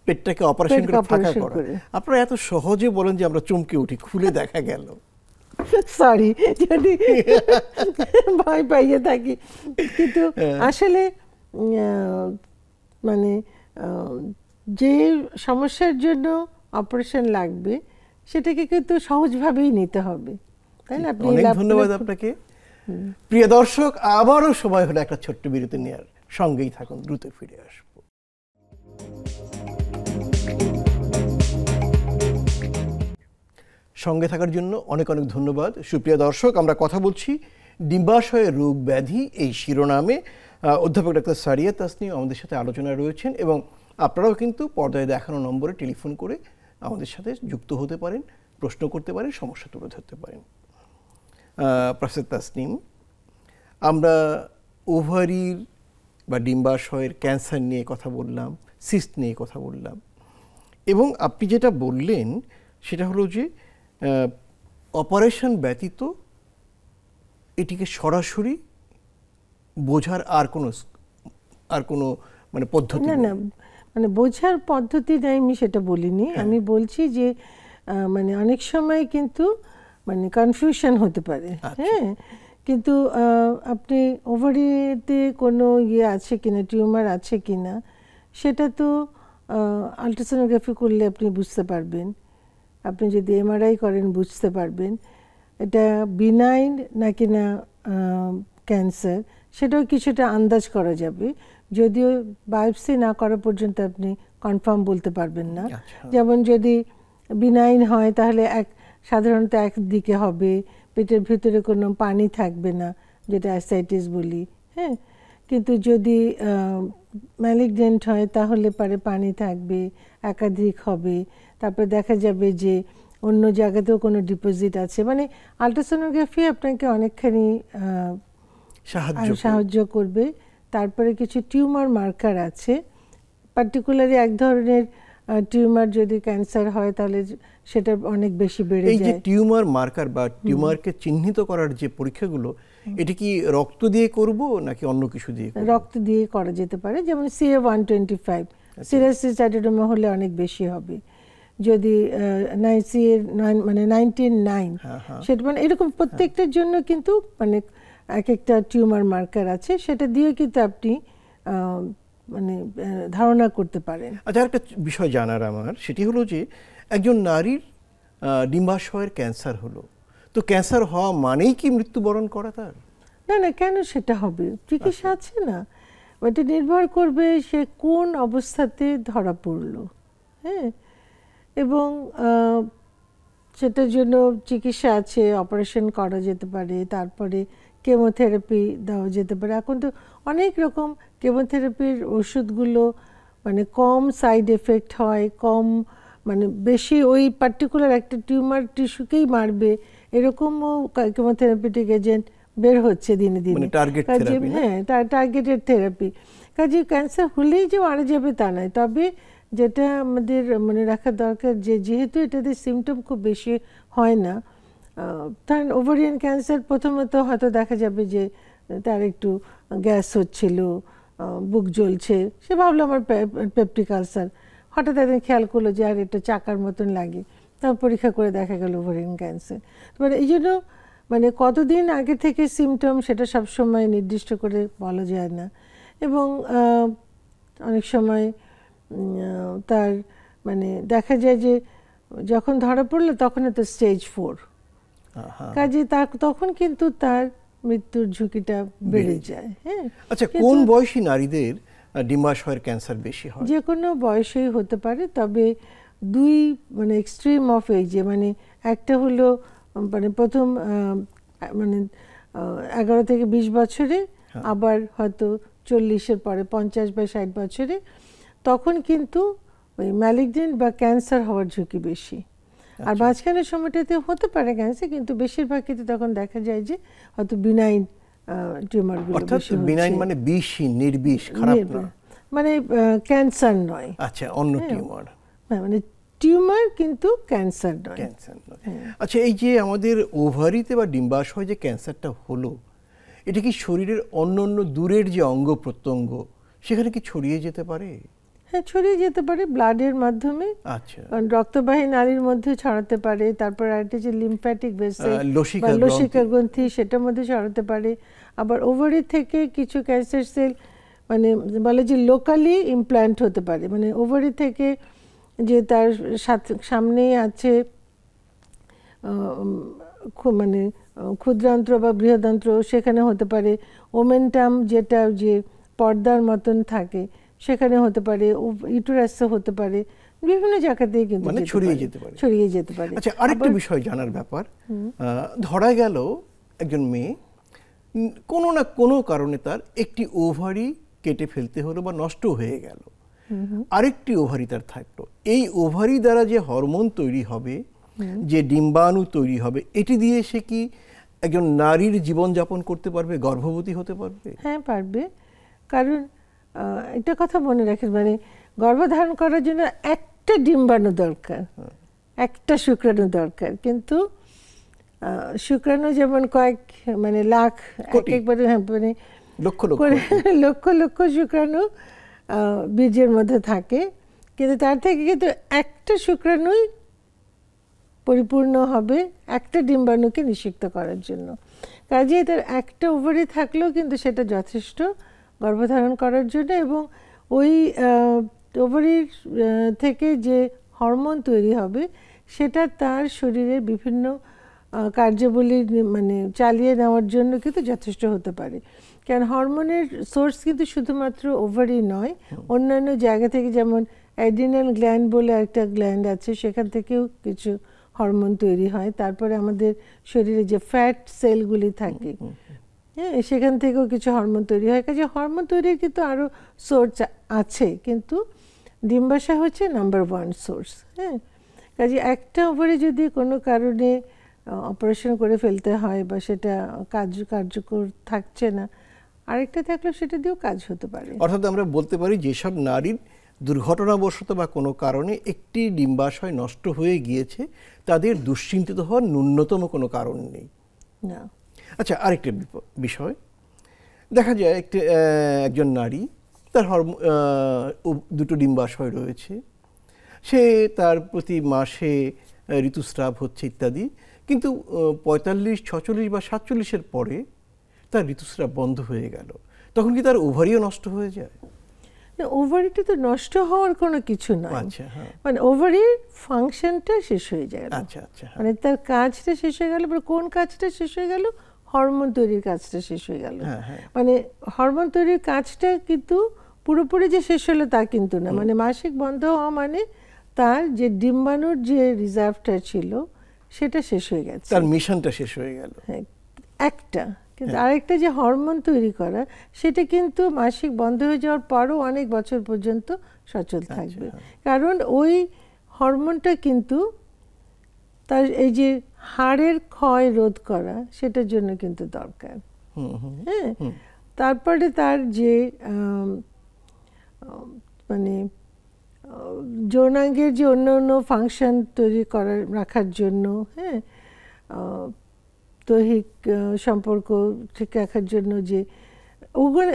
পেটটাকে অপারেশন করে ফাঁকা করা। আপনারা এত সহজে বলেন যে আমরা চমকে উঠি, খুলে দেখা গেল। সরি যদি ভয় পাইয়ে থাকি, কিন্তু আসলে মানে যে সমস্যার জন্য অপারেশন লাগবে সেটাকে কিন্তু সহজভাবেই নিতে হবে, তাই না? অনেক ধন্যবাদ আপনাকে। প্রিয় দর্শক, আবারও সময় হলো একটা ছোট্ট বিরতি নেওয়ার, সঙ্গেই থাকুন, দ্রুত ফিরে আসবো। সঙ্গে থাকার জন্য অনেক অনেক ধন্যবাদ। সুপ্রিয় দর্শক, আমরা কথা বলছি ডিম্বাশয়ের রোগ ব্যাধি এই শিরোনামে। অধ্যাপক ডাক্তার সারিয়া তাসনিম আমাদের সাথে আলোচনায় রয়েছেন এবং আপনারাও কিন্তু পর্দায় দেখানো নম্বরে টেলিফোন করে আমাদের সাথে যুক্ত হতে পারেন, প্রশ্ন করতে পারেন, সমস্যা তুলে ধরতে পারেন। প্রফেসর তাসনিম, আমরা ওভারির বা ডিম্বাশয়ের ক্যান্সার নিয়ে কথা বললাম, সিস্ট নিয়ে কথা বললাম, এবং আপনি যেটা বললেন সেটা হলো যে অপারেশন ব্যতীত এটিকে সরাসরি বোঝার আর কোনো মানে পদ্ধতি না, মানে বোঝার পদ্ধতি নাই আমি সেটা বলিনি। আমি বলছি যে মানে অনেক সময় কিন্তু মানে কনফিউশন হতে পারে। হ্যাঁ, কিন্তু আপনি ওভারিতে কোনো আছে কিনা, টিউমার আছে কিনা, সেটা তো আলট্রাসোনোগ্রাফি করলে আপনি বুঝতে পারবেন। আপনি যদি এমআরআই করেন বুঝতে পারবেন এটা বিনাইন নাকি না ক্যান্সার, সেটাও কিছুটা আন্দাজ করা যাবে। যদিও বায়োপসি না করা পর্যন্ত আপনি কনফার্ম বলতে পারবেন না। যেমন যদি বিনাইন হয় তাহলে সাধারণত একদিকে হবে, পেটের ভিতরে কোনো পানি থাকবে না, যেটা অ্যাসাইটিস বলি। হ্যাঁ, কিন্তু যদি ম্যালিগন্যান্ট হয় তাহলে পারে পানি থাকবে, একাধিক হবে, তারপর দেখা যাবে যে অন্য জায়গাতেও কোনো ডিপোজিট আছে। মানে আলট্রাসোনোগ্রাফি আপনাকে অনেকখানি সাহায্য করবে। তারপরে কিছু টিউমার মার্কার আছে, পার্টিকুলারলি এক ধরনের টিউমার যদি ক্যান্সার হয় তাহলে সেটা অনেক বেশি বেড়ে যায়। এই যে টিউমার মার্কার বা টিউমারকে চিহ্নিত করার যে পরীক্ষাগুলো, এটা কি রক্ত দিয়ে করব নাকি অন্য কিছু দিয়ে? রক্ত দিয়ে করা যেতে পারে, যেমন CA-125 সিরাসিস অ্যাডেনোমা হলে অনেক বেশি হবে। যদি মানে 19-9 সেটা, মানে এরকম প্রত্যেকটার জন্য কিন্তু মানে এক একটা টিউমার মার্কার আছে, সেটা দিয়ে কিন্তু আপনি মানে ধারণা করতে পারেন। আচ্ছা, একটা বিষয় জানার আমার, সেটি হলো যে একজন নারীর ডিম্বাশয়ের ক্যান্সার হলো, তো ক্যান্সার হওয়া মানেই কি মৃত্যুবরণ করা তার? না, কেন সেটা হবে? চিকিৎসা আছে না, ওটা নির্ভর করবে সে কোন অবস্থাতে ধরা পড়লো। হ্যাঁ, এবং সেটার জন্য চিকিৎসা আছে, অপারেশন করা যেতে পারে, তারপরে কেমোথেরাপি দেওয়া যেতে পারে। এখন তো অনেক রকম কেমোথেরাপির ওষুধগুলো মানে কম সাইড এফেক্ট হয়, কম মানে বেশি ওই পার্টিকুলার একটা টিউমার টিস্যুকেই মারবে এরকমও কেমোথেরাপিটিক এজেন্ট বের হচ্ছে দিনে দিনে। হ্যাঁ, টার্গেটেড থেরাপি। কাজে ক্যান্সার হলেই যে মারা যাবে তা নয়, তবে যেটা আমাদের মনে রাখা দরকার যে যেহেতু এটাতে সিমটম খুব বেশি হয় না, ধরেন ওভারিয়ান ক্যান্সার প্রথমত হয়তো দেখা যাবে যে তার একটু গ্যাস হচ্ছিল, বুক জ্বলছে, সে ভাবলো আমার পেপটিক আলসার, হঠাৎ একদিন খেয়াল করলো যে আর এটা চাকার মতন লাগে, তার পরীক্ষা করে দেখা গেল ওভারিয়ান ক্যান্সার। মানে এই জন্য মানে কতদিন আগে থেকে সিমটম সেটা সবসময় নির্দিষ্ট করে বলা যায় না, এবং অনেক সময় তার মানে দেখা যায় যে যখন ধরা পড়লো তখন তো স্টেজ 4, কাজে তখন কিন্তু তার মৃত্যুর ঝুঁকিটা বেড়ে যায়। হ্যাঁ, আচ্ছা, কোন বয়সী নারীদের ডিম্বাশয়ের ক্যান্সার বেশি হয়? যে কোনো বয়সেই হতে পারে, তবে দুই মানে এক্সট্রিম অফ এজে, মানে একটা হলো মানে প্রথম মানে 11 থেকে 20 বছরে, আবার হয়তো 40-এর পরে 50 বা 60 বছরে, তখন কিন্তু ওই ম্যালিগন্যান্ট বা ক্যান্সার হওয়ার ঝুঁকি বেশি। আর মাঝখানের সময়টাতে হতে পারে ক্যান্সার, কিন্তু বেশিরভাগ ক্ষেত্রে তখন দেখা যায় যে হয়তো বিনাইন টিউমারগুলো বেশি হচ্ছে। বিনাইন মানে বিষহীন, নির্বিষ, খারাপ না, মানে ক্যান্সার নয়। আচ্ছা, অন্য টিউমার, মানে টিউমার কিন্তু ক্যান্সার নয়। আচ্ছা, এই যে আমাদের ওভারিতে বা ডিম্বাশয় যে ক্যান্সারটা হলো, এটা কি শরীরের অন্য অন্য দূরের যে অঙ্গ প্রত্যঙ্গ সেখানে কি ছড়িয়ে যেতে পারে? হ্যাঁ, ছড়িয়ে যেতে পারে ব্লাডের মাধ্যমে। আচ্ছা, রক্তবাহী নালীর মধ্যে ছড়াতে পারে, তারপর আরেকটা যে লিম্ফ্যাটিক ভেসেল, লসিকা গ্রন্থি, সেটার মধ্যে ছড়াতে পারে। আবার ওভারি থেকে কিছু ক্যান্সার সেল মানে বলে যে লোকালি ইমপ্ল্যান্ট হতে পারে, মানে ওভারি থেকে যে তার সামনেই আছে মানে ক্ষুদ্রান্ত্র বা বৃহদান্ত্র, সেখানে হতে পারে। ওমেন্টাম যেটা যে পর্দার মতন থাকে সেখানে হতে পারে, ইউটেরাসে হতে পারে। বিভিন্ন জায়গাতেই কিন্তু মানে ছড়িয়ে যেতে পারে। আচ্ছা, আরেকটা বিষয় জানার ব্যাপার, ধরা গেল একজন মেয়ে কোনো না কোনো কারণে তার একটি ওভারি কেটে ফেলতে হলো বা নষ্ট হয়ে গেল, আরেকটি ওভারি তার থাকলো। এই ওভারি দ্বারা যে হরমোন তৈরি হবে, যে ডিম্বাণু তৈরি হবে, এটি দিয়ে সে কি একজন নারীর জীবনযাপন করতে পারবে, গর্ভবতী হতে পারবে? হ্যাঁ, পারবে। কারণ একটা কথা মনে রাখেন, মানে গর্ভধারণ করার জন্য একটা ডিম্বাণু দরকার, একটা শুক্রাণু দরকার, কিন্তু শুক্রাণু যেমন কয়েক মানে লাখ, একবারে মানে লক্ষ লক্ষ শুক্রাণু বীর্যের মধ্যে থাকে, কিন্তু তার থেকে কিন্তু একটা শুক্রাণুই পরিপূর্ণ হবে একটা ডিম্বাণুকে নিষিক্ত করার জন্য। কাজেই তার একটা ওভারি থাকলেও কিন্তু সেটা যথেষ্ট গর্ভধারণ করার জন্য। এবং ওই ওভারির থেকে যে হরমোন তৈরি হবে সেটা তার শরীরের বিভিন্ন কার্যাবলী মানে চালিয়ে নেওয়ার জন্য কিন্তু যথেষ্ট হতে পারে। কারণ হরমোনের সোর্স কিন্তু শুধুমাত্র ওভারি নয়, অন্যান্য জায়গা থেকে, যেমন অ্যাড্রিনাল গ্ল্যান্ড বলে একটা গ্ল্যান্ড আছে, সেখান থেকেও কিছু হরমোন তৈরি হয়। তারপরে আমাদের শরীরে যে ফ্যাট সেলগুলি থাকে, হ্যাঁ, সেখান থেকেও কিছু হরমোন তৈরি হয়। কাজে হরমোন তৈরির কিন্তু আরও সোর্স আছে, কিন্তু ডিম্বাশয় হচ্ছে নাম্বার 1 সোর্স। হ্যাঁ, কাজে একটা ওভারে যদি কোনো কারণে অপারেশন করে ফেলতে হয় বা সেটা কার্যকর থাকছে না, আরেকটা থাকলেও সেটা দিয়েও কাজ হতে পারে। অর্থাৎ আমরা বলতে পারি যেসব নারীর দুর্ঘটনাবশত বা কোনো কারণে একটি ডিম্বাশয় নষ্ট হয়ে গিয়েছে, তাদের দুশ্চিন্তিত হওয়ার ন্যূনতম কোনো কারণ নেই। না। আচ্ছা, আরেকটা বিষয় দেখা যায়, একজন নারী তার দুটো ডিম্বাশয় রয়েছে, সে তার প্রতি মাসে ঋতুস্রাব হচ্ছে ইত্যাদি, কিন্তু 45, 46 বা 47-এর পরে তার ঋতুস্রাব বন্ধ হয়ে গেল, তখন কি তার ওভারিও নষ্ট হয়ে যায়? ওভারিটা তো নষ্ট হওয়ার কোনো কিছু নয়। আচ্ছা, হ্যাঁ, মানে ওভারির ফাংশনটা শেষ হয়ে যায়। আচ্ছা আচ্ছা, মানে তার কাজটা শেষ হয়ে গেল। কোন কাজটা শেষ হয়ে গেল? হরমোন তৈরির কাজটা শেষ হয়ে গেল। মানে হরমোন তৈরির কাজটা কিন্তু পুরোপুরি যে শেষ হলো তা কিন্তু না। মানে মাসিক বন্ধ হওয়া মানে তার যে ডিম্বাণুর যে রিজার্ভটা ছিল সেটা শেষ হয়ে গেছে, তার মিশনটা শেষ হয়ে গেল। হ্যাঁ, একটা। কিন্তু আরেকটা যে হরমোন তৈরি করা, সেটা কিন্তু মাসিক বন্ধ হয়ে যাওয়ার পরও অনেক বছর পর্যন্ত সচল থাকবে। কারণ ওই হরমোনটা কিন্তু তার এই যে হাড়ের ক্ষয় রোধ করা, সেটার জন্য কিন্তু দরকার। হ্যাঁ, তারপরে তার যে মানে যৌনাঙ্গের যে অন্য অন্য ফাংশন তৈরি করার রাখার জন্য, হ্যাঁ, দৈহিক সম্পর্ক ঠিক রাখার জন্য যে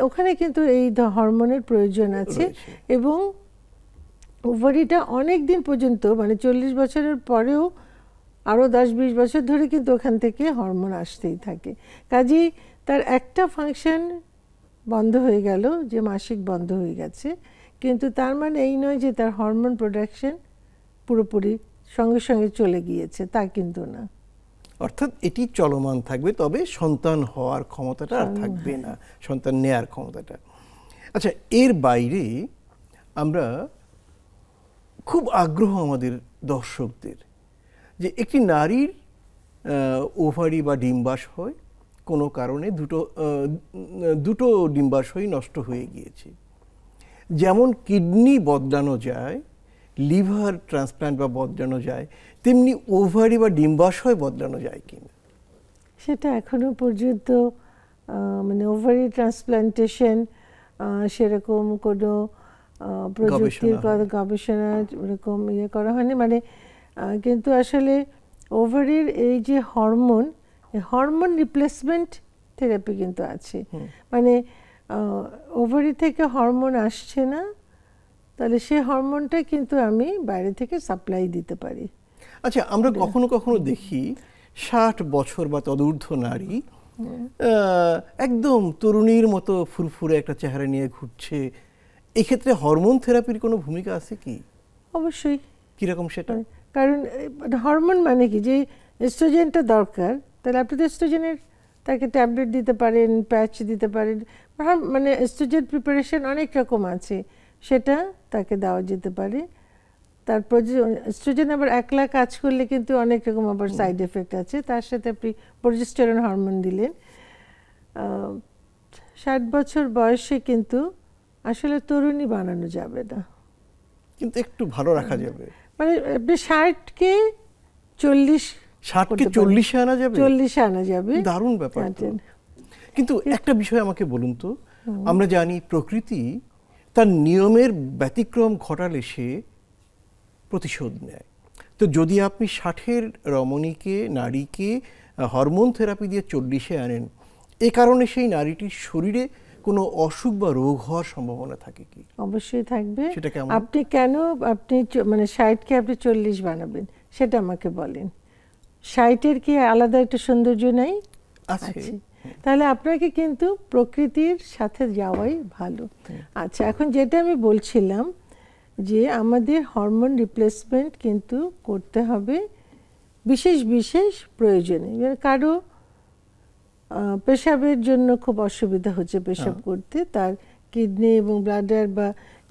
ওখানে কিন্তু এই হরমোনের প্রয়োজন আছে। এবং ওভারিটা অনেক দিন পর্যন্ত, মানে 40 বছরের পরেও আরও 10-20 বছর ধরে কিন্তু ওখান থেকে হরমোন আসতেই থাকে। কাজেই তার একটা ফাংশন বন্ধ হয়ে গেল, যে মাসিক বন্ধ হয়ে গেছে, কিন্তু তার মানে এই নয় যে তার হরমোন প্রোডাকশন পুরোপুরি সঙ্গে সঙ্গে চলে গিয়েছে, তা কিন্তু না। অর্থাৎ এটি চলমান থাকবে, তবে সন্তান হওয়ার ক্ষমতাটা আর থাকবে না, সন্তান নেয়ার ক্ষমতাটা। আচ্ছা, এর বাইরে আমরা খুব আগ্রহ আমাদের দর্শকদের যে একটি নারীর ওভারি বা ডিম্বাশয় কোনো কারণে দুটো ডিম্বাশয় নষ্ট হয়ে গিয়েছে। যেমন কিডনি বদলানো যায়, লিভার ট্রান্সপ্লান্ট বা বদলানো যায়, তেমনি ওভারি বা ডিম্বাশয় বদলানো যায় কিনা সেটা এখনো পর্যন্ত মানে ওভারি ট্রান্সপ্লান্টেশন সেরকম কোনো প্রযুক্তির গবেষণা এরকম করা হয়নি। মানে কিন্তু আসলে ওভারির এই যে হরমোন রিপ্লেসমেন্ট থেরাপি কিন্তু আছে। মানে ওভারি থেকে হরমোন আসছে না, তাহলে সেই হরমোনটা কিন্তু আমি বাইরে থেকে সাপ্লাই দিতে পারি। আচ্ছা, আমরা কখনো কখনো দেখি 60 বছর বা তদূর্ধ্ব নারী একদম তরুণীর মতো ফুরফুরে একটা চেহারা নিয়ে ঘুরছে। এক্ষেত্রে হরমোন থেরাপির কোনো ভূমিকা আছে কি? অবশ্যই। কিরকম সেটা? কারণ হরমোন মানে কি, যে এস্ট্রোজেনটা দরকার, তাহলে আপনি তো এস্ট্রোজেনের তাকে ট্যাবলেট দিতে পারেন, প্যাচ দিতে পারেন, মানে এস্ট্রোজেন প্রিপারেশন অনেক রকম আছে, সেটা তাকে দেওয়া যেতে পারে। তারপর যে এস্ট্রোজেন আবার একলা কাজ করলে কিন্তু অনেক রকম আবার সাইড এফেক্ট আছে। তার সাথে আপনি প্রোজেস্টেরন হরমোন দিলেন। 60 বছর বয়সে কিন্তু আসলে তরুণী বানানো যাবে না, কিন্তু একটু ভালো রাখা যাবে। মানে আপনি 60কে 40 আনা যাবে, 40 আনা যাবে। দারুণ ব্যাপার। কিন্তু একটা বিষয় আমাকে বলুন তো, আমরা জানি প্রকৃতি তার নিয়মের ব্যতিক্রম ঘটালে সে প্রতিশোধ নেয়। তো যদি আপনি 60-এর রমণীকে, নারীকে হরমোন থেরাপি দিয়ে 40-এ আনেন, এ কারণে সেই নারীটির শরীরে কোনো অসুখ বা রোগ হওয়ার সম্ভাবনা থাকে কি? অবশ্যই থাকবে। সেটা কেমন? আপনি কেন মানে 60কে আপনি 40 বানাবেন সেটা আমাকে বলেন। 60-এর কি আলাদা একটা সৌন্দর্য নাই? আছে। তাহলে আপনাকে কিন্তু প্রকৃতির সাথে যাওয়াই ভালো। আচ্ছা, এখন যেটা আমি বলছিলাম যে আমাদের হরমোন রিপ্লেসমেন্ট কিন্তু করতে হবে বিশেষ বিশেষ প্রয়োজনে। কারো পেশাবের জন্য খুব অসুবিধা হচ্ছে পেশাব করতে, তার কিডনি এবং ব্লাডার বা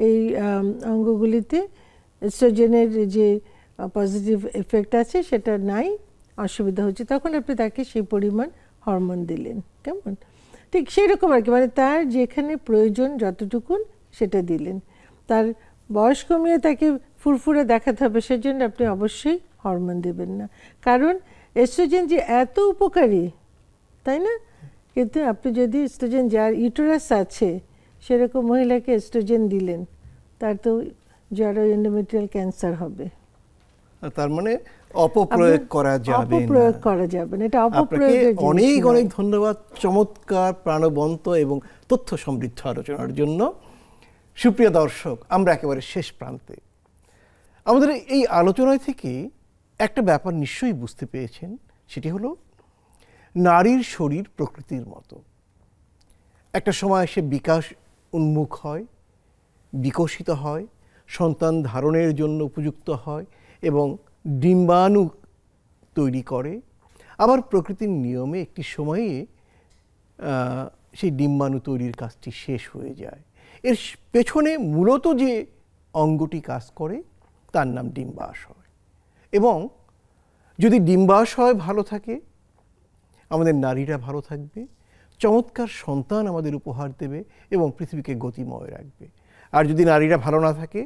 এই অঙ্গগুলিতে এস্ট্রোজেনের যে পজিটিভ এফেক্ট আছে সেটা নাই, অসুবিধা হচ্ছে, তখন আপনি তাকে সেই পরিমাণ হরমোন দিলেন। কেমন? ঠিক সেই রকম আর কি, মানে তার যেখানে প্রয়োজন যতটুকুন সেটা দিলেন। তার বয়স কমিয়ে তাকে ফুরফুরে দেখাতে হবে, সেজন্য আপনি অবশ্যই হরমোন দেবেন না। কারণ এস্ট্রোজেন যে এত উপকারী, তাই না? কিন্তু আপনি যদি এস্ট্রোজেন, যার ইউটেরাস আছে সেরকম মহিলাকে এস্ট্রোজেন দিলেন, তার তো জরায়ু এন্ডোমেট্রিয়াল ক্যান্সার হবে। তার মানে অপপ্রয়োগ করা যাবে না। অপপ্রয়োগ করা যাবে না, এটা অপপ্রয়োগের জিনিস। অনেক অনেক ধন্যবাদ চমৎকার, প্রাণবন্ত এবং তথ্য সমৃদ্ধ আলোচনার জন্য। সুপ্রিয় দর্শক, আমরা একেবারে শেষ প্রান্তে। আমাদের এই আলোচনায় থেকে একটা ব্যাপার নিশ্চয়ই বুঝতে পেরেছেন, সেটি হলো নারীর শরীর প্রকৃতির মতো। একটা সময় সে বিকাশ উন্মুখ হয়, বিকশিত হয়, সন্তান ধারণের জন্য উপযুক্ত হয় এবং ডিম্বাণু তৈরি করে। আবার প্রকৃতির নিয়মে একটি সময়ে সেই ডিম্বাণু তৈরির কাজটি শেষ হয়ে যায়। এর পেছনে মূলত যে অঙ্গটি কাজ করে তার নাম ডিম্বাশয়। এবং যদি ডিম্বাশয় ভালো থাকে, আমাদের নারীরা ভালো থাকবে, চমৎকার সন্তান আমাদের উপহার দেবে এবং পৃথিবীকে গতিময় রাখবে। আর যদি নারীরা ভালো না থাকে,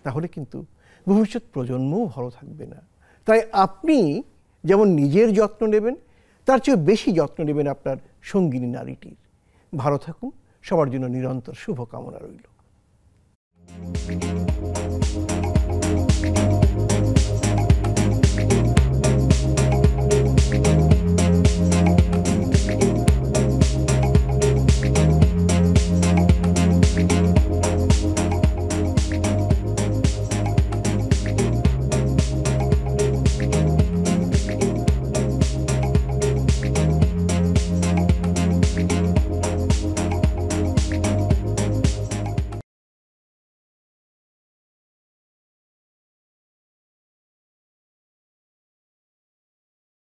তাহলে কিন্তু ভবিষ্যৎ প্রজন্মও ভালো থাকবে না। তাই আপনি যেমন নিজের যত্ন নেবেন, তার চেয়ে বেশি যত্ন নেবেন আপনার সঙ্গিনী নারীটির। ভালো থাকুন, সবার জন্য নিরন্তর শুভকামনা রইল।